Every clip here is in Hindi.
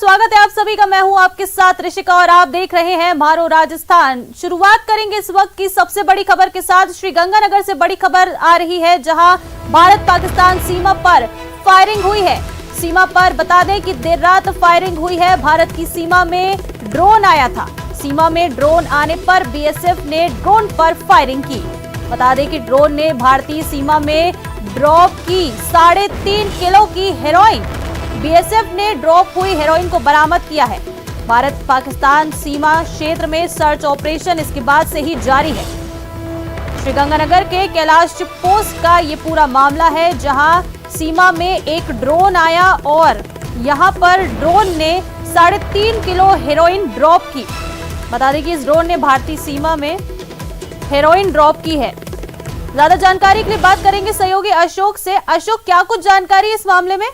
स्वागत है आप सभी का। मैं हूं आपके साथ ऋषिका और आप देख रहे हैं मारो राजस्थान। शुरुआत करेंगे इस वक्त की सबसे बड़ी खबर के साथ। श्रीगंगानगर से बड़ी खबर आ रही है, जहां भारत पाकिस्तान सीमा पर फायरिंग हुई है। सीमा पर बता दें कि देर रात फायरिंग हुई है। भारत की सीमा में ड्रोन आया था। सीमा में ड्रोन आने पर बीएसएफ ने ड्रोन पर फायरिंग की। बता दें कि ड्रोन ने भारतीय सीमा में ड्रॉप की 3.5 किलो की हेरोइन। बीएसएफ ने ड्रॉप हुई हेरोइन को बरामद किया है। भारत पाकिस्तान सीमा क्षेत्र में सर्च ऑपरेशन इसके बाद से ही जारी है। श्रीगंगानगर के कैलाश पोस्ट का ये पूरा मामला है, जहां सीमा में एक ड्रोन आया और यहां पर ड्रोन ने 3.5 किलो हेरोइन ड्रॉप की। बता दें कि इस ड्रोन ने भारतीय सीमा में हेरोइन ड्रॉप की है। ज्यादा जानकारी के लिए बात करेंगे सहयोगी अशोक से। अशोक, क्या कुछ जानकारी इस मामले में?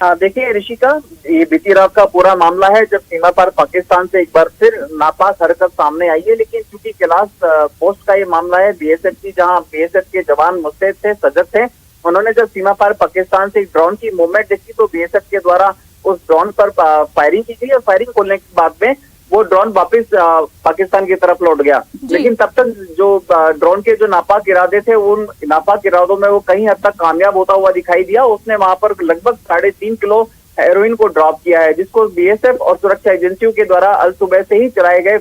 देखिए ऋषिका, ये बीती रात का पूरा मामला है, जब सीमा पर पाकिस्तान से एक बार फिर नापाक हरकत सामने आई है। लेकिन चूंकि कैलाश पोस्ट का ये मामला है बीएसएफ की, जहां बीएसएफ के जवान मुस्तैद थे, सजग थे, उन्होंने जब सीमा पर पाकिस्तान से एक ड्रोन की मूवमेंट देखी तो बीएसएफ के द्वारा उस ड्रोन पर फायरिंग की गई और फायरिंग खोलने के बाद में वो ड्रोन वापस पाकिस्तान की तरफ लौट गया। लेकिन तब तक जो ड्रोन के जो नापाक इरादे थे, उन नापाक इरादों में वो कहीं हद तक कामयाब होता हुआ दिखाई दिया। उसने वहां पर लगभग 3.5 किलो हेरोइन को ड्रॉप किया है, जिसको बीएसएफ और सुरक्षा एजेंसियों के द्वारा अल सुबह से ही चलाए गए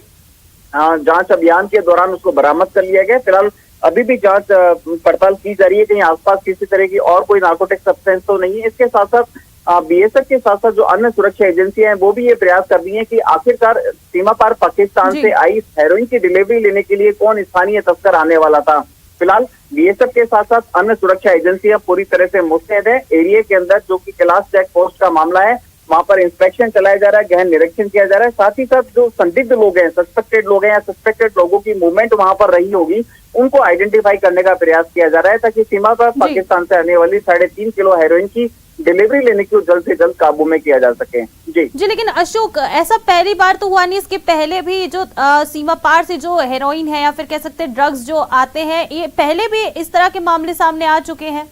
जांच अभियान के दौरान उसको बरामद कर लिया गया। फिलहाल अभी भी जांच पड़ताल की जा रही है, कहीं आसपास किसी तरह की और कोई नार्कोटिक सब्सटेंस तो नहीं है। इसके साथ साथ बीएसएफ के साथ साथ जो अन्य सुरक्षा एजेंसियां हैं वो भी ये प्रयास कर रही हैं कि आखिरकार सीमा पार पाकिस्तान से आई हेरोइन की डिलीवरी लेने के लिए कौन स्थानीय तस्कर आने वाला था। फिलहाल बीएसएफ के साथ साथ अन्य सुरक्षा एजेंसियां पूरी तरह से मुस्तैद है। एरिया के अंदर जो कि कैलाश चेक पोस्ट का मामला है, वहां पर इंस्पेक्शन चलाया जा रहा है, गहन निरीक्षण किया जा रहा है। साथ ही साथ जो संदिग्ध लोग हैं, सस्पेक्टेड लोग हैं या सस्पेक्टेड लोगों की मूवमेंट वहां पर रही होगी, उनको आइडेंटिफाई करने का प्रयास किया जा रहा है, ताकि सीमा पर पाकिस्तान से आने वाली 3.5 किलो हेरोइन की डिलीवरी लेने की जल्द से जल्द काबू में किया जा सके। जी, लेकिन अशोक, ऐसा पहली बार तो हुआ नहीं। इसके पहले भी जो सीमा पार से जो हेरोइन है या फिर कह सकते हैं ड्रग्स जो आते हैं, ये पहले भी इस तरह के मामले सामने आ चुके हैं।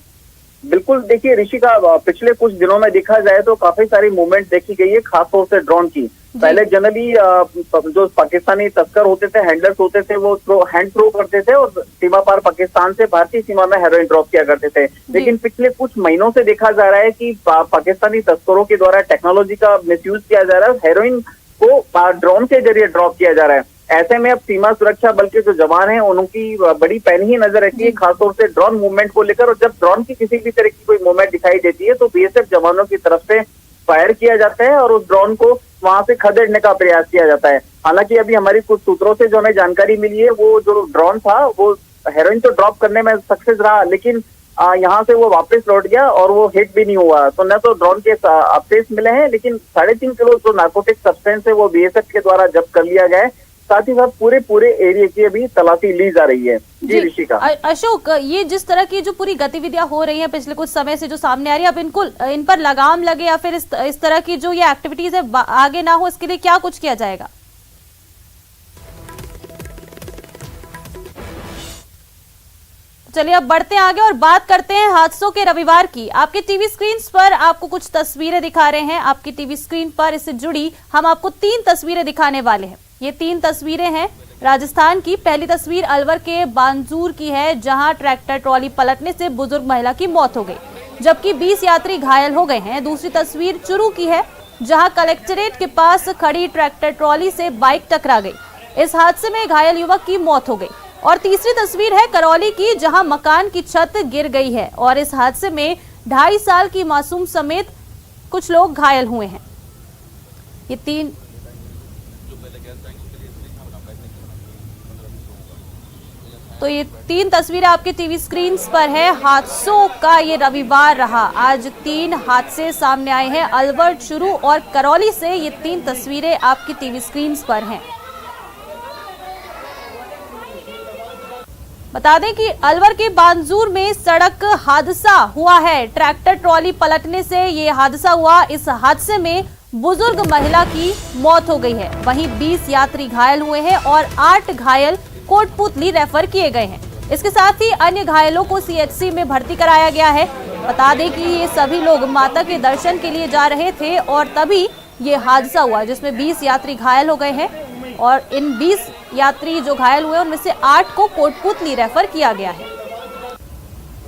बिल्कुल, देखिए ऋषिका, पिछले कुछ दिनों में देखा जाए तो काफी सारी मूवमेंट देखी गई है, खासतौर से ड्रोन की। पहले जनरली जो पाकिस्तानी तस्कर होते थे, हैंडलर्स होते थे, वो हैंड थ्रो करते थे और सीमा पार पाकिस्तान से भारतीय सीमा में हेरोइन ड्रॉप किया करते थे। लेकिन पिछले कुछ महीनों से देखा जा रहा है कि पाकिस्तानी तस्करों के द्वारा टेक्नोलॉजी का मिसयूज किया जा रहा है, हेरोइन को ड्रोन के जरिए ड्रॉप किया जा रहा है। ऐसे में अब सीमा सुरक्षा बल के जो जवान हैं उनकी बड़ी पैनी नजर रहती है, खासतौर से ड्रोन मूवमेंट को लेकर। और जब ड्रोन की किसी भी तरह की कोई मूवमेंट दिखाई देती है तो बीएसएफ जवानों की तरफ से फायर किया जाता है और उस ड्रोन को वहां से खदेड़ने का प्रयास किया जाता है। हालांकि अभी हमारी कुछ सूत्रों से जो हमें जानकारी मिली है, वो जो ड्रोन था वो हेरोइन तो ड्रॉप करने में सक्सेस रहा, लेकिन यहाँ से वो वापस लौट गया और वो हिट भी नहीं हुआ। तो न तो ड्रोन के अवशेष मिले हैं, लेकिन 3.5 किलो जो नार्कोटिक सब्सटेंस है वो बीएसएफ के द्वारा जब्त कर लिया गया है। साथ ही साथ पूरे एरिया की अभी तलाशी ली जा रही है। जी ऋषिका। अशोक, ये जिस तरह की जो पूरी गतिविधियां हो रही हैं पिछले कुछ समय से जो सामने आ रही है, अब इन पर लगाम लगे या फिर इस तरह की जो ये एक्टिविटीज है आगे ना हो, इसके लिए क्या कुछ किया जाएगा? चलिए अब बढ़ते हैं आगे और बात करते हैं हादसों के रविवार की। आपके टीवी स्क्रीन पर आपको कुछ तस्वीरें दिखा रहे हैं। आपकी टीवी स्क्रीन पर इससे जुड़ी हम आपको 3 तस्वीरें दिखाने वाले हैं। ये 3 तस्वीरें हैं राजस्थान की। पहली तस्वीर अलवर के बांजूर की है, जहां ट्रैक्टर ट्रॉली पलटने से बुजुर्ग महिला की मौत हो गई, जबकि 20 यात्री घायल हो गए हैं। दूसरी तस्वीर चुरू की है, जहां कलेक्ट्रेट के पास खड़ी ट्रैक्टर ट्रॉली से बाइक टकरा गई। इस हादसे में घायल युवक की मौत हो गई। और तीसरी तस्वीर है करौली की, जहां मकान की छत गिर गई है और इस हादसे में 2.5 साल की मासूम समेत कुछ लोग घायल हुए हैं। ये 3 तस्वीरें आपके टीवी स्क्रीन पर है। हादसों का ये रविवार रहा। आज 3 हादसे सामने आए हैं, अलवर, चुरू और करौली से। ये 3 तस्वीरें आपकी टीवी स्क्रीन पर हैं। बता दें कि अलवर के बांजूर में सड़क हादसा हुआ है। ट्रैक्टर ट्रॉली पलटने से ये हादसा हुआ। इस हादसे में बुजुर्ग महिला की मौत हो गई है, वहीं 20 यात्री घायल हुए हैं और 8 घायल कोटपुतली रेफर किए गए हैं। इसके साथ ही अन्य घायलों को सीएचसी में भर्ती कराया गया है। बता दें कि ये सभी लोग माता के दर्शन के लिए जा रहे थे और तभी ये हादसा हुआ, जिसमें 20 यात्री घायल हो गए हैं और इन 20 यात्री जो घायल हुए उनमें से 8 को कोटपुतली रेफर किया गया है।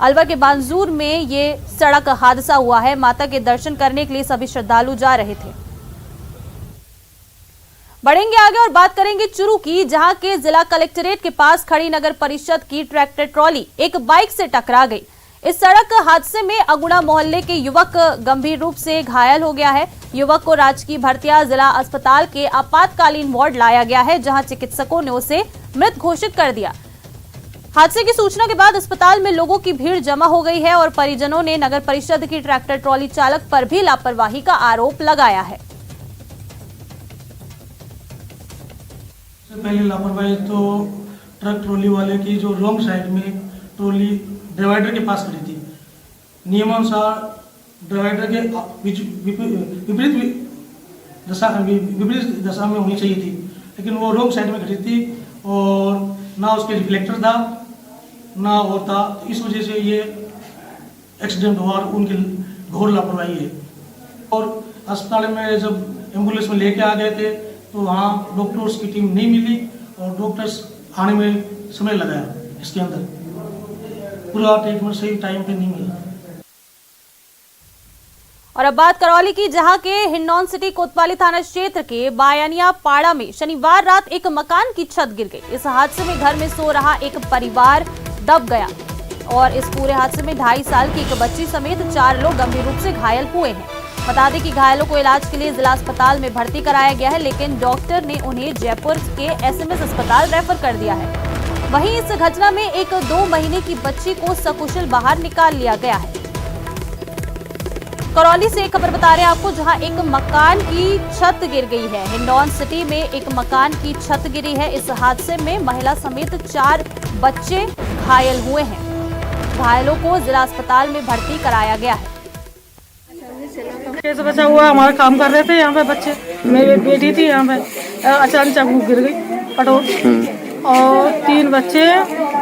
अलवर के बांजूर में ये सड़क हादसा हुआ है। माता के दर्शन करने के लिए सभी श्रद्धालु जा रहे थे। बढ़ेंगे आगे और बात करेंगे चुरू की, जहां के जिला कलेक्ट्रेट के पास खड़ी नगर परिषद की ट्रैक्टर ट्रॉली एक बाइक से टकरा गई। इस सड़क हादसे में अगुड़ा मोहल्ले के युवक गंभीर रूप से घायल हो गया है। युवक को राजकीय भरतिया जिला अस्पताल के आपातकालीन वार्ड लाया गया है, जहां चिकित्सकों ने उसे मृत घोषित कर दिया। हादसे की सूचना के बाद अस्पताल में लोगों की भीड़ जमा हो गई है और परिजनों ने नगर परिषद की ट्रैक्टर ट्रॉली चालक पर भी लापरवाही का आरोप लगाया है। पहले लापरवाही तो ट्रक ट्रॉली वाले की जो रॉन्ग साइड में ट्रॉली डिवाइडर के पास खड़ी थी। नियमानुसार डिवाइडर के विपरीत दशा में होनी चाहिए थी, लेकिन वो रॉन्ग साइड में खड़ी थी और ना उसके रिफ्लेक्टर था ना और था। इस वजह से ये एक्सीडेंट हुआ और उनकी घोर लापरवाही है। और अस्पताल में जब एम्बुलेंस में लेके आ गए थे तो वहाँ डॉक्टर्स की टीम नहीं मिली और डॉक्टर्स आने में समय लगाया। इसके अंदर पूरा ट्रीटमेंट सही टाइम पे नहीं मिला। और अब बात करौली की, जहां के हिंडौन सिटी कोतवाली थाना क्षेत्र के बायानिया पाड़ा में शनिवार रात एक मकान की छत गिर गई। इस हादसे में घर में सो रहा एक परिवार दब गया और इस पूरे हादसे में 2.5 साल की एक बच्ची समेत 4 लोग गंभीर रूप से घायल हुए हैं। बता दें कि घायलों को इलाज के लिए जिला अस्पताल में भर्ती कराया गया है, लेकिन डॉक्टर ने उन्हें जयपुर के एसएमएस अस्पताल रेफर कर दिया है। वहीं इस घटना में एक 2 महीने की बच्ची को सकुशल बाहर निकाल लिया गया है। करौली से एक खबर बता रहे हैं आपको, जहां एक मकान की छत गिर गई है। हिंडौन सिटी में एक मकान की छत गिरी है। इस हादसे में महिला समेत 4 बच्चे घायल हुए हैं। घायलों को जिला अस्पताल में भर्ती कराया गया है। कैसे बचा हुआ, हमारा काम कर रहे थे यहाँ पे बच्चे, मेरी बेटी थी यहाँ पे, अचानक चाकू गिर गई पटोर और 3 बच्चे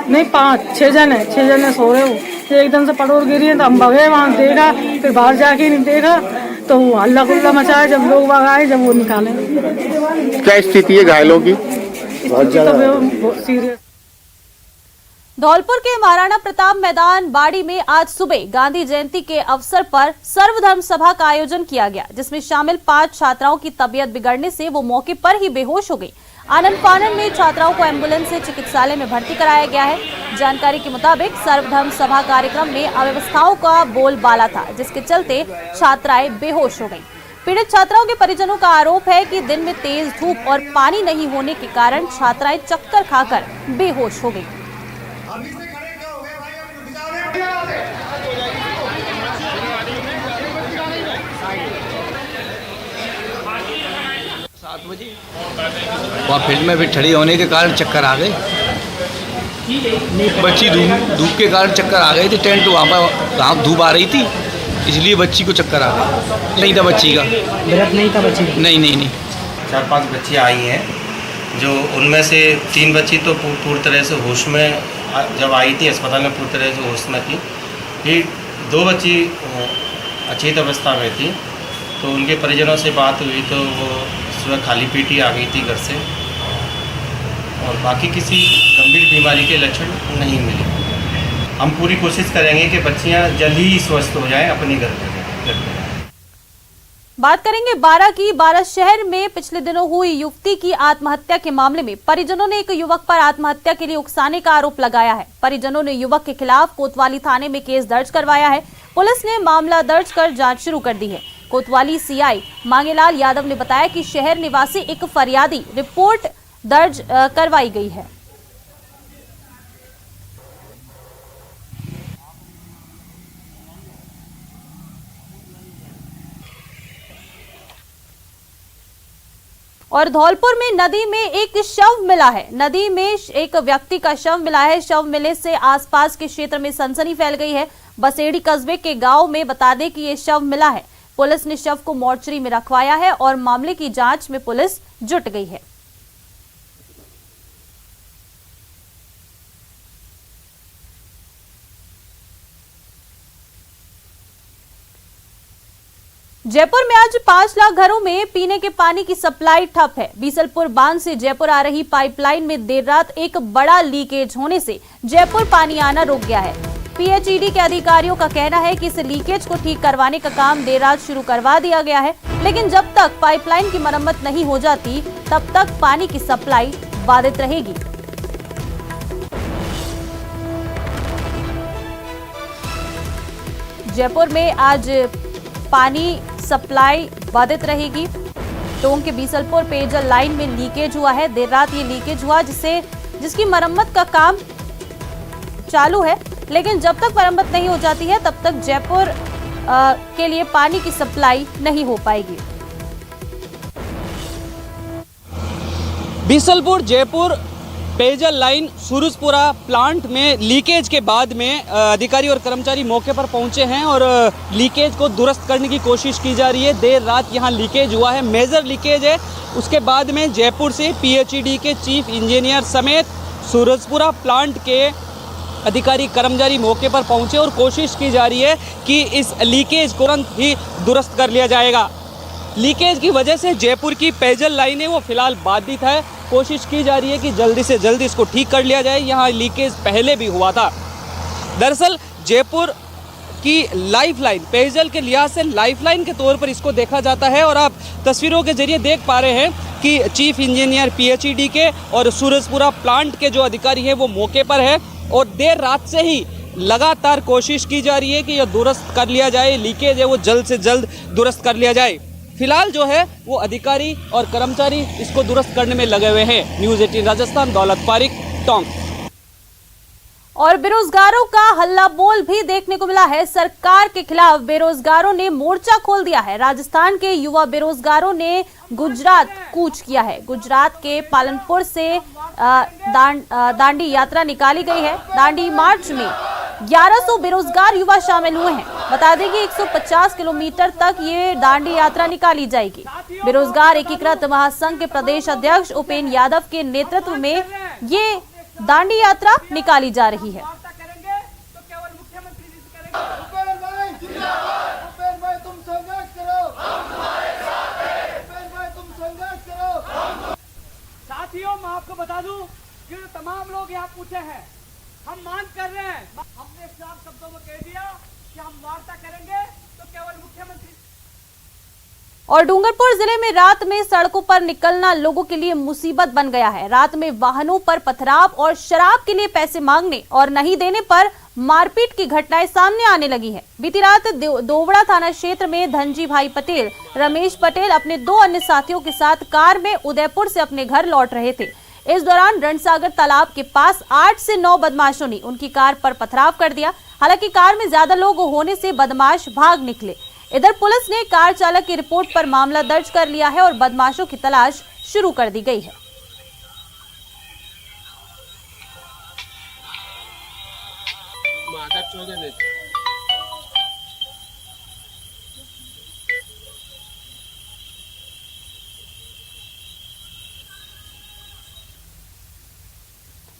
नहीं 5-6 जने सो रहे हो। एकदम से पटोर गिरी है तो हम भगे, वहाँ देखा, फिर बाहर जाके नहीं देखा तो हल्ला गुल्ला मचाया। जब लोग आए जब वो निकाले। क्या स्थिति है घायलों की? स्थिति तो बहुत सीरियस। धौलपुर के महाराणा प्रताप मैदान बाड़ी में आज सुबह गांधी जयंती के अवसर पर सर्वधर्म सभा का आयोजन किया गया, जिसमें शामिल 5 छात्राओं की तबीयत बिगड़ने से वो मौके पर ही बेहोश हो गई। आनंद फानन में छात्राओं को एम्बुलेंस से चिकित्सालय में भर्ती कराया गया है। जानकारी के मुताबिक सर्वधर्म सभा कार्यक्रम में अव्यवस्थाओं का बोलबाला था, जिसके चलते छात्राएं बेहोश हो गईं। पीड़ित छात्राओं के परिजनों का आरोप है कि दिन में तेज धूप और पानी नहीं होने के कारण छात्राएं चक्कर खाकर बेहोश हो गईं। वहाँ फील्ड में भी ठंडी होने के कारण चक्कर आ गए। बच्ची धूप के कारण चक्कर आ गई थी। टेंट वहाँ धूप आ रही थी, इसलिए बच्ची को चक्कर आ गया। नहीं था बच्ची का, व्रत नहीं था बच्ची का। नहीं। 4-5 बच्चियाँ आई हैं, जो उनमें से 3 बच्ची तो पूरी तरह से होश में जब आई थी अस्पताल में, पूरी तरह से होश में थी। फिर 2 बच्ची अचेत अवस्था में थी, तो उनके परिजनों से बात हुई तो वो सुबह खाली पेट ही आ गई थी घर से और बाकी किसी गंभीर बीमारी के लक्षण नहीं मिले। हम पूरी कोशिश करेंगे कि बच्चियां जल्द ही स्वस्थ हो जाएं, अपने घर पे। बात करेंगे 12 की। 12 शहर में पिछले दिनों हुई युवती की आत्महत्या के मामले में परिजनों ने एक युवक पर आत्महत्या के लिए उकसाने का आरोप लगाया है। परिजनों ने युवक के खिलाफ कोतवाली थाने में केस दर्ज करवाया है। पुलिस ने मामला दर्ज कर जांच शुरू कर दी है। कोतवाली सीआई मांगेलाल यादव ने बताया कि शहर निवासी एक फरियादी रिपोर्ट दर्ज करवाई गई है। और धौलपुर में नदी में एक शव मिला है। नदी में एक व्यक्ति का शव मिला है। शव मिलने से आसपास के क्षेत्र में सनसनी फैल गई है। बसेड़ी कस्बे के गांव में बता दें कि ये शव मिला है। पुलिस ने शव को मोर्चरी में रखवाया है और मामले की जांच में पुलिस जुट गई है। जयपुर में आज 5 लाख घरों में पीने के पानी की सप्लाई ठप है। बीसलपुर बांध से जयपुर आ रही पाइपलाइन में देर रात एक बड़ा लीकेज होने से जयपुर पानी आना रुक गया है। पीएचईडी के अधिकारियों का कहना है कि इस लीकेज को ठीक करवाने का काम देर रात शुरू करवा दिया गया है, लेकिन जब तक पाइपलाइन की मरम्मत नहीं हो जाती तब तक पानी की सप्लाई बाधित रहेगी। जयपुर में आज पानी सप्लाई बाधित रहेगी। टोंक के बीसलपुर पेयजल लाइन में लीकेज हुआ है। देर रात ये लीकेज हुआ जिसकी मरम्मत का काम चालू है, लेकिन जब तक मरम्मत नहीं हो जाती है तब तक जयपुर के लिए पानी की सप्लाई नहीं हो पाएगी। बीसलपुर जयपुर पेयजल लाइन सूरजपुरा प्लांट में लीकेज के बाद में अधिकारी और कर्मचारी मौके पर पहुंचे हैं और लीकेज को दुरुस्त करने की कोशिश की जा रही है। देर रात यहां लीकेज हुआ है, मेजर लीकेज है। उसके बाद में जयपुर से पीएचईडी के चीफ इंजीनियर समेत सूरजपुरा प्लांट के अधिकारी कर्मचारी मौके पर पहुंचे और कोशिश की जा रही है कि इस लीकेज को तुरंत ही दुरुस्त कर लिया जाएगा। लीकेज की वजह से जयपुर की पेयजल लाइनें वो फिलहाल बाधित है। कोशिश की जा रही है कि जल्दी से जल्दी इसको ठीक कर लिया जाए। यहाँ लीकेज पहले भी हुआ था। दरअसल जयपुर की लाइफलाइन पेयजल के लिहाज से लाइफलाइन के तौर पर इसको देखा जाता है और आप तस्वीरों के जरिए देख पा रहे हैं कि चीफ इंजीनियर पीएचईडी के और सूरजपुरा प्लांट के जो अधिकारी हैं वो मौके पर है और देर रात से ही लगातार कोशिश की जा रही है कि यह दुरुस्त कर लिया जाए। लीकेज है वो जल्द से जल्द दुरुस्त कर लिया जाए। फिलहाल जो है वो अधिकारी और कर्मचारी इसको दुरुस्त करने में लगे हुए हैं। न्यूज़ 18 राजस्थान, दौलत पारिक, टोंक। और बेरोजगारों का हल्ला बोल भी देखने को मिला है। सरकार के खिलाफ बेरोजगारों ने मोर्चा खोल दिया है। राजस्थान के युवा बेरोजगारों ने गुजरात कूच किया है। गुजरात के पालनपुर से दांडी यात्रा निकाली गई है। दांडी मार्च में 1100 बेरोजगार युवा शामिल हुए हैं। बता दें कि 150 किलोमीटर तक ये दांडी यात्रा निकाली जाएगी। बेरोजगार एकीकृत महासंघ के प्रदेश अध्यक्ष उपेंद्र यादव के नेतृत्व में ये दांडी यात्रा निकाली जा रही है। साथियों, मैं आपको बता दूं कि तमाम लोग यहाँ पूछे हैं, हम मांग कर रहे हैं। हमने साफ शब्दों में कह दिया कि हम वार्ता करेंगे तो केवल मुख्यमंत्री। और डूंगरपुर जिले में रात में सड़कों पर निकलना लोगों के लिए मुसीबत बन गया है। रात में वाहनों पर पथराव और शराब के लिए पैसे मांगने और नहीं देने पर मारपीट की घटनाएं सामने आने लगी है। बीती रात दोवड़ा थाना क्षेत्र में धनजी भाई पटेल, रमेश पटेल अपने 2 अन्य साथियों के साथ कार में उदयपुर से अपने घर लौट रहे थे। इस दौरान रणसागर तालाब के पास 8 से 9 बदमाशों ने उनकी कार पर पथराव कर दिया। हालांकि कार में ज्यादा लोग होने से बदमाश भाग निकले। इधर पुलिस ने कार चालक की रिपोर्ट पर मामला दर्ज कर लिया है और बदमाशों की तलाश शुरू कर दी गई है।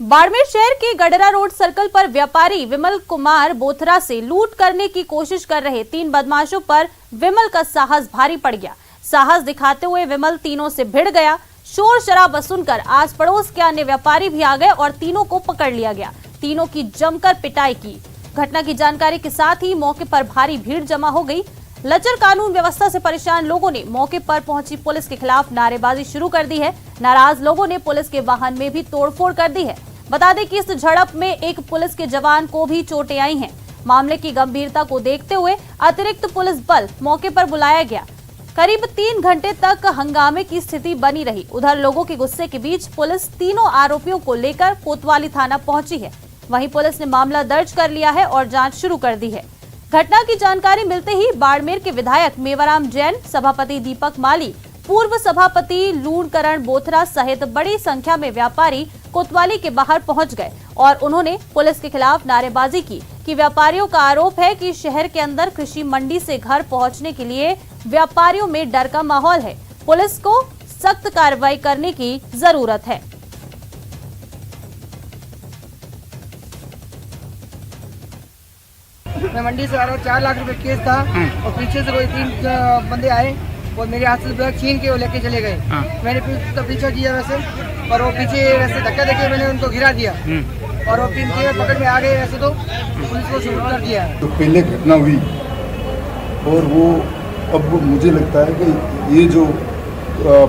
बाड़मेर शहर के गडरा रोड सर्कल पर व्यापारी विमल कुमार बोथरा से लूट करने की कोशिश कर रहे 3 बदमाशों पर विमल का साहस भारी पड़ गया। साहस दिखाते हुए विमल तीनों से भिड़ गया। शोर शराबा सुनकर आस पड़ोस के अन्य व्यापारी भी आ गए और तीनों को पकड़ लिया गया। तीनों की जमकर पिटाई की। घटना की जानकारी के साथ ही मौके पर भारी भीड़ जमा हो गई। लचर कानून व्यवस्था से परेशान लोगों ने मौके पर पहुंची पुलिस के खिलाफ नारेबाजी शुरू कर दी है। नाराज लोगों ने पुलिस के वाहन में भी तोड़फोड़ कर दी है। बता दें कि इस झड़प में एक पुलिस के जवान को भी चोटें आई हैं। मामले की गंभीरता को देखते हुए अतिरिक्त पुलिस बल मौके पर बुलाया गया। करीब 3 घंटे तक हंगामे की स्थिति बनी रही। उधर लोगों के गुस्से के बीच पुलिस तीनों आरोपियों को लेकर कोतवाली थाना पहुंची है। वहीं पुलिस ने मामला दर्ज कर लिया है और जांच शुरू कर दी है। घटना की जानकारी मिलते ही बाड़मेर के विधायक मेवाराम जैन, सभापति दीपक माली, पूर्व सभापति लूणकरण बोथरा सहित बड़ी संख्या में व्यापारी कोतवाली के बाहर पहुंच गए और उन्होंने पुलिस के खिलाफ नारेबाजी की कि व्यापारियों का आरोप है कि शहर के अंदर कृषि मंडी से घर पहुंचने के लिए व्यापारियों में डर का माहौल है। पुलिस को सख्त कार्रवाई करने की जरूरत है। मैं मंडी से आ रहा हूँ, 4 लाख रुपए केस था और पीछे से कोई 3 बंदे आए और मेरे हाथ से बैग छीन के वो लेके चले गए। मैंने तो पीछा किया वैसे, और वो पीछे वैसे धक्का देके मैंने उनको गिरा दिया और वो 3 पकड़ में आ गए। वैसे तो पुलिस को सूचित कर दिया। तो पहले घटना हुई और वो अब मुझे लगता है कि ये जो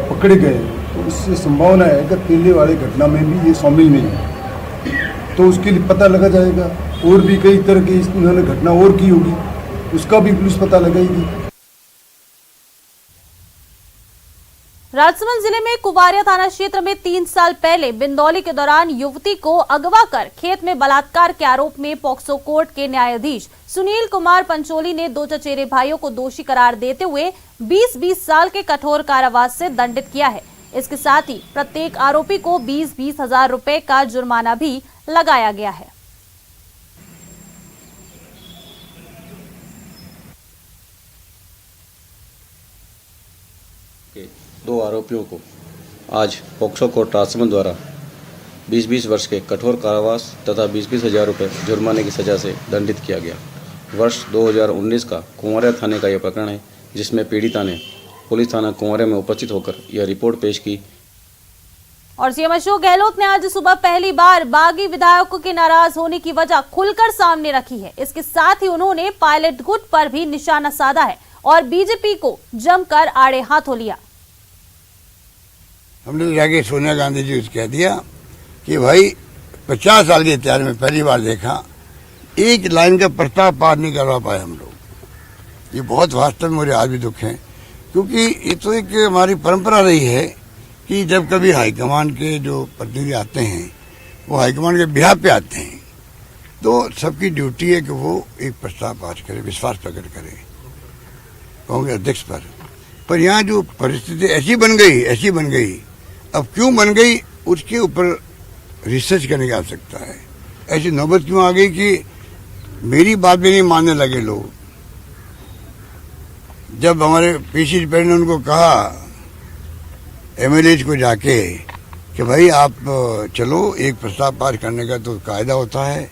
पकड़े गए तो इससे संभावना है कि पहले वाले घटना में भी ये शामिल नहीं है, तो उसके लिए पता लगा जाएगा। और भी कई तरह की इन्होंने घटना और की होगी, उसका भी पुलिस पता लगाएगी। राजसमंद जिले में कुवारिया थाना क्षेत्र में 3 साल पहले बिंदौली के दौरान युवती को अगवा कर खेत में बलात्कार के आरोप में पॉक्सो कोर्ट के न्यायाधीश सुनील कुमार पंचोली ने 2 चचेरे भाइयों को दोषी करार देते हुए 20-20 साल के कठोर कारावास से दंडित किया है। इसके साथ ही प्रत्येक आरोपी को 20-20 हजार रुपए का जुर्माना भी लगाया गया है। के 2 आरोपियों को आज पॉक्सो कोर्ट राजसमंद द्वारा 20-20 वर्ष के कठोर कारावास तथा 20-20 हजार रुपये जुर्माने की सजा से दंडित किया गया। वर्ष 2019 का कुंवारिया थाने का यह प्रकरण है, जिसमें पीड़िता ने पुलिस थाना कुंवारिया में उपस्थित होकर यह रिपोर्ट पेश की। और सीएम अशोक गहलोत ने आज सुबह पहली बार बागी विधायकों के नाराज होने की वजह खुलकर सामने रखी है। इसके साथ ही उन्होंने पायलट गुट पर भी निशाना साधा है और बीजेपी को जमकर आड़े हाथों लिया। हमने तो जाके सोनिया गांधी जी कह दिया कि भाई 50 साल के इतिहास में पहली बार देखा एक लाइन का प्रस्ताव पार नहीं करवा पाए हम लोग। ये बहुत वास्तव में मुझे आज भी दुख है, क्योंकि ये तो एक हमारी परंपरा रही है कि जब कभी हाईकमान के जो प्रतिनिधि आते हैं वो हाईकमान के बिहार पे आते हैं, तो सबकी ड्यूटी है कि वो एक प्रस्ताव पास करे, विश्वास प्रकट करे कांग्रेस अध्यक्ष पर यहाँ जो परिस्थिति ऐसी बन गई, अब क्यों बन गई उसके ऊपर रिसर्च करने की आवश्यकता है। ऐसी नौबत क्यों आ गई कि मेरी बात भी नहीं मानने लगे लोग। जब हमारे पीसी पैर ने उनको कहा एमएलए को जाके कि भाई आप चलो एक प्रस्ताव पास करने का तो कायदा होता है,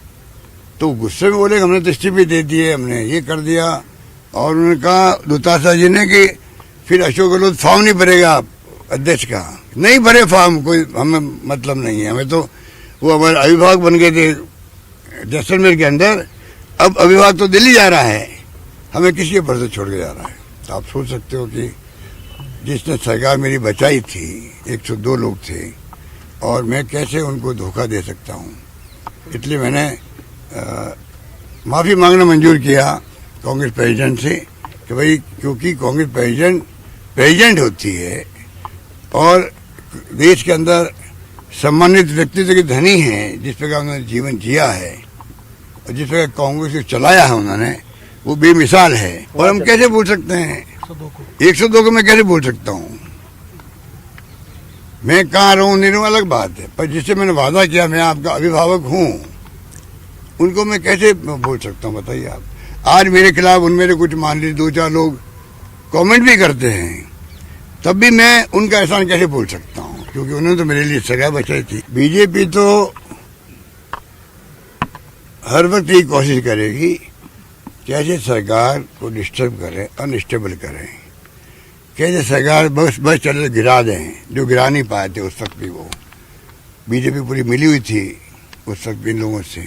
तो गुस्से में बोले हमने तो इस्तीफे दे दिए, हमने ये कर दिया। और उन्होंने कहा दुतासा जी ने कि फिर अशोक गहलोत फॉर्म नहीं भरेगा अध्यक्ष का। नहीं भरे फॉर्म, कोई हमें मतलब नहीं है, हमें तो वो हमारे अभिभावक बन गए थे जैसलमेर के अंदर, अब अभिभावक तो दिल्ली जा रहा है, हमें किसके भरोसे छोड़ के जा रहा है। तो आप सोच सकते हो कि जिसने सरकार मेरी बचाई थी 102 लोग थे और मैं कैसे उनको धोखा दे सकता हूँ। इसलिए मैंने माफ़ी मांगना मंजूर किया कांग्रेस प्रेसिडेंट से कि भाई क्योंकि कांग्रेस प्रेसिडेंट होती है और देश के अंदर सम्मानित व्यक्तित्व के धनी हैं, जिस प्रकार उन्होंने जीवन जिया है और जिस प्रकार कांग्रेस को चलाया है उन्होंने, वो बेमिसाल है। और हम कैसे भूल सकते हैं 102 को मैं कैसे भूल सकता हूँ। मैं कहाँ रहूँ नहीं रहूँ अलग बात है, पर जिससे मैंने वादा किया मैं आपका अभिभावक हूँ, उनको मैं कैसे भूल सकता हूँ बताइए आप। आज मेरे खिलाफ उनमें से कुछ मान लीजिए 2-4 लोग कमेंट भी करते हैं, तब भी मैं उनका एहसान कैसे भूल सकता हूँ, क्योंकि उन्होंने तो मेरे लिए सगा बचाई थी। बीजेपी तो हर वक्त यही कोशिश करेगी कैसे सरकार को डिस्टर्ब करें, अनस्टेबल करें, कैसे सरकार बस चले गिरा दें, जो गिरा नहीं पाए थे उस वक्त भी वो बीजेपी पूरी मिली हुई थी उस वक्त भी इन लोगों से।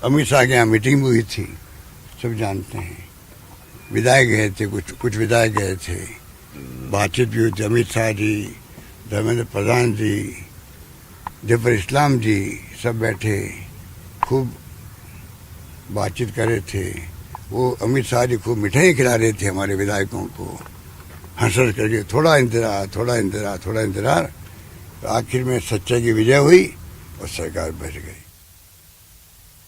अमित शाह के यहाँ मीटिंग भी हुई थी, सब जानते हैं। विधायक गए थे, कुछ विधायक गए थे, बातचीत भी हुई थी। अमित शाह जी, धर्मेंद्र प्रधान जी, जफर इस्लाम जी सब बैठे खूब बातचीत कर रहे थे। वो अमित शाह जी खूब मिठाई खिला रहे थे हमारे विधायकों को, हंस करके थोड़ा इंतजार। तो आखिर में सच्चाई की विजय हुई और सरकार बच गई।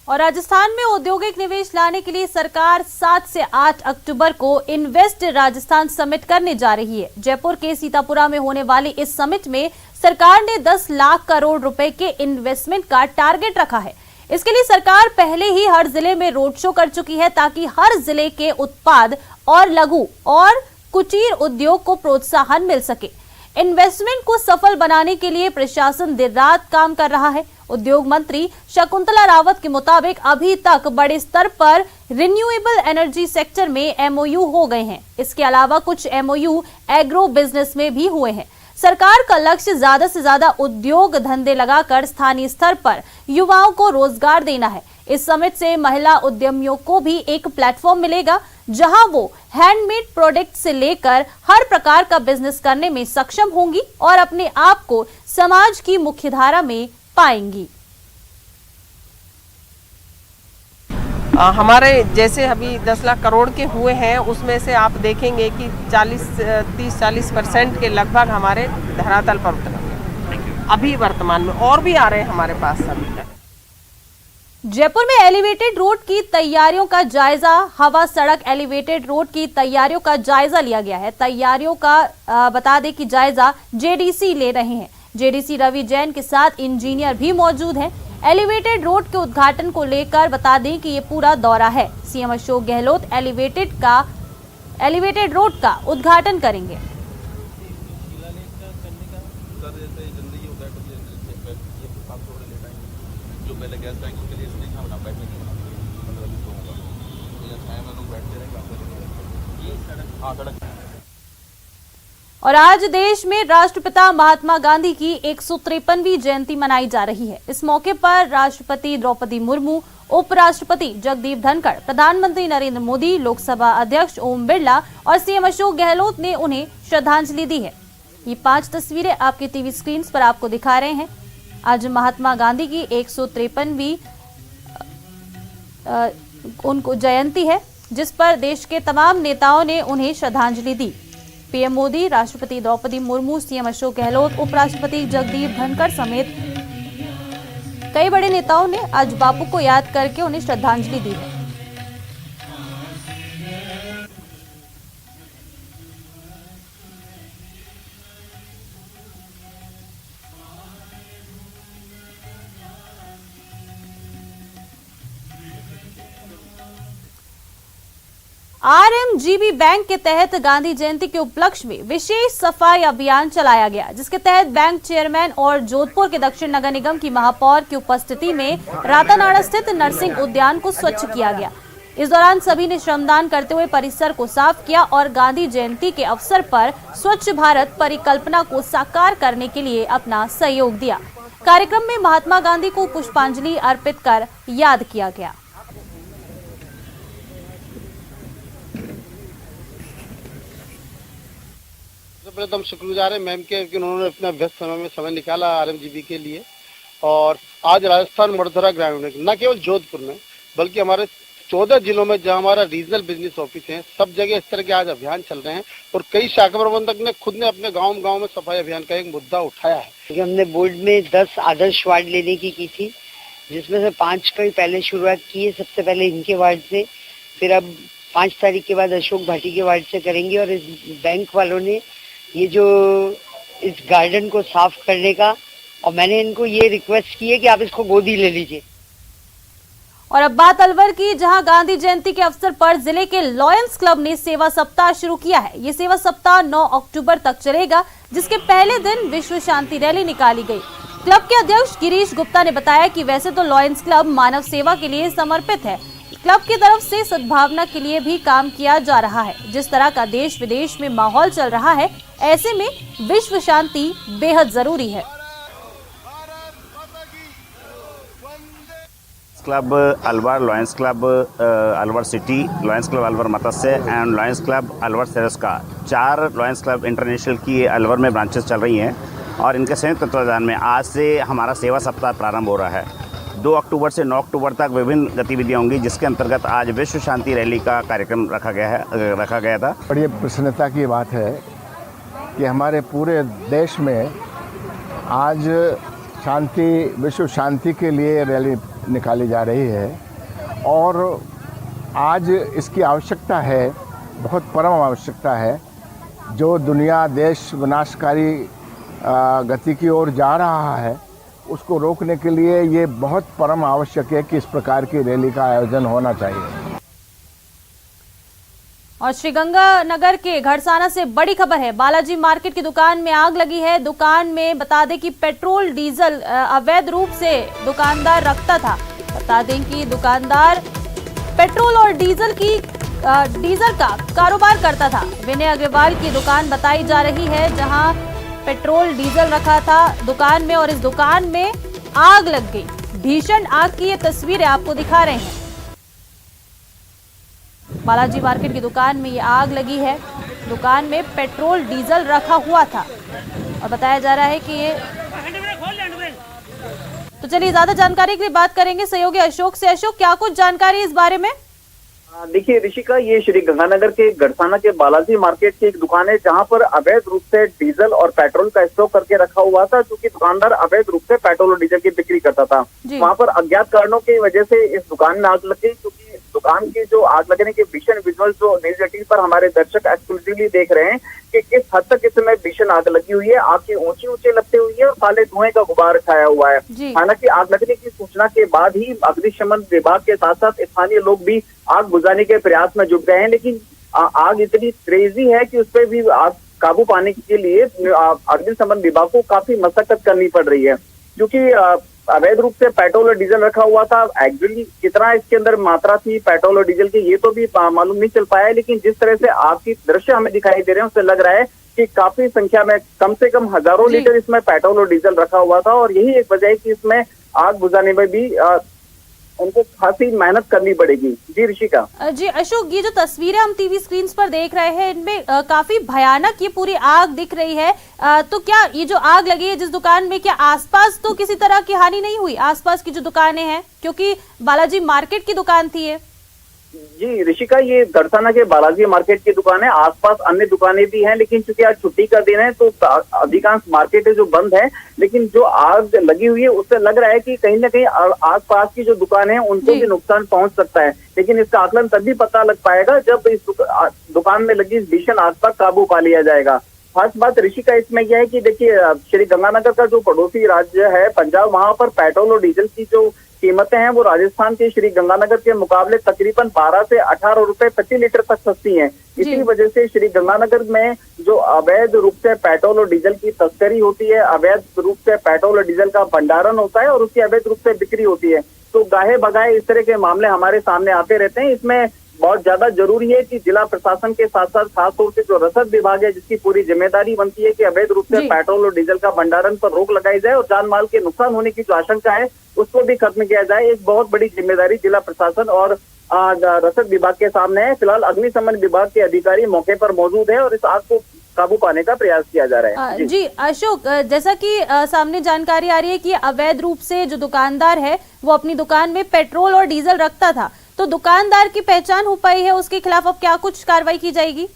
और राजस्थान में औद्योगिक निवेश लाने के लिए सरकार 7 से 8 अक्टूबर को इन्वेस्ट राजस्थान समिट करने जा रही है। जयपुर के सीतापुरा में होने वाली इस समिट में सरकार ने 10 लाख करोड़ रुपए के इन्वेस्टमेंट का टारगेट रखा है। इसके लिए सरकार पहले ही हर जिले में रोड शो कर चुकी है, ताकि हर जिले के उत्पाद और लघु और कुटीर उद्योग को प्रोत्साहन मिल सके। इन्वेस्टमेंट को सफल बनाने के लिए प्रशासन दिन रात काम कर रहा है। उद्योग मंत्री शकुंतला रावत के मुताबिक अभी तक बड़े स्तर पर रिन्यूएबल एनर्जी सेक्टर में एमओयू हो गए हैं। इसके अलावा कुछ एमओयू एग्रो बिजनेस में भी हुए हैं। सरकार का लक्ष्य ज्यादा से ज्यादा उद्योग धंधे लगाकर स्थानीय स्तर पर युवाओं को रोजगार देना है। इस समिट से महिला उद्यमियों को भी एक प्लेटफॉर्म मिलेगा, जहां वो हैंडमेड प्रोडक्ट से लेकर हर प्रकार का बिजनेस करने में सक्षम होंगी और अपने आप को समाज की मुख्यधारा में पाएंगी। हमारे जैसे अभी 10 लाख करोड़ के हुए हैं, उसमें से आप देखेंगे कि 30-40% के लगभग हमारे धरातल पर उतरे अभी वर्तमान में, और भी आ रहे हैं हमारे पास अभी तक। जयपुर में एलिवेटेड रोड की तैयारियों का जायजा, हवा सड़क एलिवेटेड रोड की तैयारियों का जायजा लिया गया है। तैयारियों का बता दें कि जायजा जेडीसी ले रहे हैं। जेडीसी रवि जैन के साथ इंजीनियर भी मौजूद हैं। एलिवेटेड रोड के उद्घाटन को लेकर बता दें कि ये पूरा दौरा है। CM Ashok Gehlot elevated road का उद्घाटन करेंगे। और आज देश में राष्ट्रपिता महात्मा गांधी की 153वीं जयंती मनाई जा रही है। इस मौके पर राष्ट्रपति द्रौपदी मुर्मू, उपराष्ट्रपति जगदीप धनखड़, प्रधानमंत्री नरेंद्र मोदी, लोकसभा अध्यक्ष ओम बिरला और सीएम अशोक गहलोत ने उन्हें श्रद्धांजलि दी है। ये 5 तस्वीरें आपके टीवी स्क्रीन पर आपको दिखा रहे हैं। आज महात्मा गांधी की 153वीं उनको जयंती है, जिस पर देश के तमाम नेताओं ने उन्हें श्रद्धांजलि दी। पीएम मोदी, राष्ट्रपति द्रौपदी मुर्मू, सीएम अशोक गहलोत, उपराष्ट्रपति जगदीप धनखड़ समेत कई बड़े नेताओं ने आज बापू को याद करके उन्हें श्रद्धांजलि दी है। आरएमजीबी बैंक के तहत गांधी जयंती के उपलक्ष्य में विशेष सफाई अभियान चलाया गया, जिसके तहत बैंक चेयरमैन और जोधपुर के दक्षिण नगर निगम की महापौर की उपस्थिति में रातानाड़ा स्थित नरसिंह उद्यान को स्वच्छ किया गया। इस दौरान सभी ने श्रमदान करते हुए परिसर को साफ किया और गांधी जयंती के अवसर पर स्वच्छ भारत परिकल्पना को साकार करने के लिए अपना सहयोग दिया। कार्यक्रम में महात्मा गांधी को पुष्पांजलि अर्पित कर याद किया गया। पहले तो हम शुक्रगुजार हैं मैम के कि उन्होंने अपना व्यस्त समय में समय निकाला आरएमजीबी के लिए। और आज राजस्थान मडौरा ग्रामीण में न केवल जोधपुर में बल्कि हमारे 14 जिलों में जहां हमारा रीजनल बिजनेस ऑफिस है, सब जगह इस तरह के आज अभियान चल रहे हैं। और कई शाखा प्रबंधक ने खुद ने अपने गांव में सफाई अभियान का एक मुद्दा उठाया है। हमने बोर्ड में 10 आदर्श वार्ड लेने की थी, जिसमें से 5 की पहले शुरुआत की है। सबसे पहले इनके वार्ड से, फिर अब 5 तारीख के बाद अशोक भाटी के वार्ड से करेंगे। और इस बैंक वालों ने ये जो इस गार्डन को साफ करने का, और मैंने इनको ये रिक्वेस्ट की है कि आप इसको गोदी ले लीजिए। और अब बात अलवर की, जहां गांधी जयंती के अवसर पर जिले के लॉयंस क्लब ने सेवा सप्ताह शुरू किया है। ये सेवा सप्ताह 9 अक्टूबर तक चलेगा, जिसके पहले दिन विश्व शांति रैली निकाली गई। क्लब के अध्यक्ष गिरीश गुप्ता ने बताया कि वैसे तो लॉयंस क्लब मानव सेवा के लिए समर्पित है, क्लब की तरफ से सद्भावना के लिए भी काम किया जा रहा है। जिस तरह का देश विदेश में माहौल चल रहा है, ऐसे में विश्व शांति बेहद जरूरी है। Club Alwar, Lions Club Alwar city, Lions Club Alwar Matsya and Lions Club Alwar Sariska, 4 Lions Club International की अलवर में ब्रांचेस चल रही हैं। और इनके संयुक्त तत्वावधान में आज से हमारा सेवा सप्ताह प्रारंभ हो रहा है। 2 अक्टूबर से 9 अक्टूबर तक विभिन्न गतिविधियां होंगी, जिसके अंतर्गत आज विश्व शांति रैली का कार्यक्रम रखा गया था। बड़ी प्रसन्नता की बात है कि हमारे पूरे देश में आज विश्व शांति के लिए रैली निकाली जा रही है। और आज इसकी आवश्यकता है, बहुत परम आवश्यकता है। जो दुनिया देश विनाशकारी गति की ओर जा रहा है, उसको रोकने के लिए ये बहुत परम आवश्यक है कि इस प्रकार की रैली का आयोजन होना चाहिए। और श्रीगंगानगर के घड़साना से बड़ी खबर है। बालाजी मार्केट की दुकान में आग लगी है। दुकान में बता दें कि पेट्रोल डीजल अवैध रूप से दुकानदार रखता था। बता दें कि दुकानदार पेट्रोल और डीजल का कारोबार करता था। विनय अग्रवाल की दुकान बताई जा रही है, जहां पेट्रोल डीजल रखा था दुकान में और इस दुकान में आग लग गई। भीषण आग की ये तस्वीरें आपको दिखा रहे हैं। बालाजी मार्केट की दुकान में ये आग लगी है। दुकान में पेट्रोल डीजल रखा हुआ था और बताया जा रहा है कि ये तो चलिए ज्यादा जानकारी के लिए बात करेंगे सहयोगी अशोक से। अशोक, क्या कुछ जानकारी इस बारे में? देखिए ऋषिका, ये श्री गंगानगर के गढ़साना के बालाजी मार्केट की एक दुकान है जहां पर अवैध रूप से डीजल और पेट्रोल का स्टॉक करके रखा हुआ था, क्योंकि दुकानदार अवैध रूप से पेट्रोल और डीजल की बिक्री करता था। वहां पर अज्ञात कारणों की वजह से इस दुकान में आग लग गई, क्योंकि दुकान की जो आग लगने के भीषण विजुअल जो न्यूज 18 पर हमारे दर्शक एक्सक्लूसिवली देख रहे हैं कि किस हद तक इसमें भीषण आग लगी हुई है। आग की ऊंची लपटे हुई है और काले धुएं का गुबार छाया हुआ है। हालांकि आग लगने की सूचना के बाद ही अग्निशमन विभाग के साथ साथ स्थानीय लोग भी आग बुझाने के प्रयास में जुट गए हैं, लेकिन आग इतनी तेजी है कि उस पर भी आग काबू पाने के लिए अग्निशमन विभाग को काफी मशक्कत करनी पड़ रही है, क्योंकि अवैध रूप से पेट्रोल और डीजल रखा हुआ था। एक्चुअली कितना इसके अंदर मात्रा थी पेट्रोल और डीजल की ये तो भी मालूम नहीं चल पाया है, लेकिन जिस तरह से आग की दृश्य हमें दिखाई दे रहे हैं उससे लग रहा है कि काफी संख्या में कम से कम हजारों लीटर इसमें पेट्रोल और डीजल रखा हुआ था। और यही एक वजह है कि इसमें आग बुझाने में भी उनको खासी मेहनत करनी पड़ेगी। जी ऋषिका। जी अशोक, ये जो तस्वीरें हम टीवी स्क्रीन पर देख रहे हैं इनमें काफी भयानक ये पूरी आग दिख रही है। तो क्या ये जो आग लगी है जिस दुकान में, क्या आसपास तो किसी तरह की हानि नहीं हुई? आसपास की जो दुकानें हैं, क्योंकि बालाजी मार्केट की दुकान थी ये। जी ऋषिका, ये गढ़साना के बालाजी मार्केट की दुकान है। आसपास अन्य दुकानें भी हैं, लेकिन चूंकि आज छुट्टी का दिन है तो अधिकांश मार्केटें जो बंद है, लेकिन जो आग लगी हुई है उससे लग रहा है कि कहीं ना कहीं आसपास की जो दुकान है उनको भी नुकसान पहुंच सकता है। लेकिन इसका आकलन तभी पता लग पाएगा जब इस दुकान में लगी इस भीषण आग पर काबू पा लिया जाएगा। खास बात ऋषिका इसमें यह है कि देखिए, श्री गंगानगर का जो पड़ोसी राज्य है पंजाब, वहां पर पेट्रोल और डीजल की जो कीमतें हैं वो राजस्थान के श्री गंगानगर के मुकाबले तकरीबन 12 से 18 रुपए प्रति लीटर तक सस्ती हैं। इसी वजह से श्री गंगानगर में जो अवैध रूप से पेट्रोल और डीजल की तस्करी होती है, अवैध रूप से पेट्रोल और डीजल का भंडारण होता है और उसकी अवैध रूप से बिक्री होती है, तो गाहे बगाहे इस तरह के मामले हमारे सामने आते रहते हैं। इसमें बहुत ज्यादा जरूरी है कि जिला प्रशासन के साथ साथ खासतौर से जो रसद विभाग है, जिसकी पूरी जिम्मेदारी बनती है कि अवैध रूप से पेट्रोल और डीजल का भंडारण पर रोक लगाई जाए और जान माल के नुकसान होने की जो आशंका है उसको भी खत्म किया जाए। एक बहुत बड़ी जिम्मेदारी जिला प्रशासन और रसद विभाग के सामने है। फिलहाल अग्निशमन विभाग के अधिकारी मौके पर मौजूद है और इस आग को काबू पाने का प्रयास किया जा रहा है। जी अशोक, जैसा कि सामने जानकारी आ रही है कि अवैध रूप से जो दुकानदार है वो अपनी दुकान में पेट्रोल और डीजल रखता था, तो दुकानदार की पहचान हो पाई है? उसके खिलाफ अब क्या कुछ कार्रवाई की जाएगी?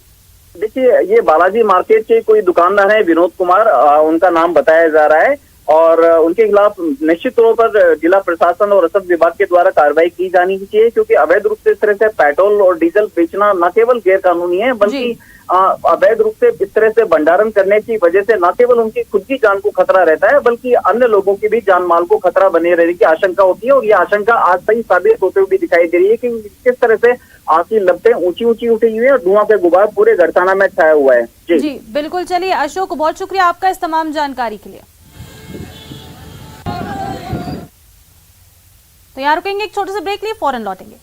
देखिए, ये बालाजी मार्केट के कोई दुकानदार है विनोद कुमार, उनका नाम बताया जा रहा है और उनके खिलाफ निश्चित तौर पर जिला प्रशासन और रसद विभाग के द्वारा कार्रवाई की जानी चाहिए, क्योंकि अवैध रूप से इस तरह से पेट्रोल और डीजल बेचना न केवल गैर कानूनी है बल्कि अवैध रूप से इस तरह से भंडारण करने की वजह से न केवल उनकी खुद की जान को खतरा रहता है बल्कि अन्य लोगों की भी जान माल को खतरा बने रहने की आशंका होती है। और ये आशंका आज सही साबित होते हुए दिखाई दे रही है कि किस तरह से आग की लपटें ऊंची उठी हुई है और धुआं के गुबार पूरे गढ़साना में छाया हुआ है। जी बिल्कुल। चलिए अशोक, बहुत शुक्रिया आपका इस तमाम जानकारी के लिए। तो यहाँ रुकेंगे, एक छोटे से ब्रेक लिए, फौरन लौटेंगे।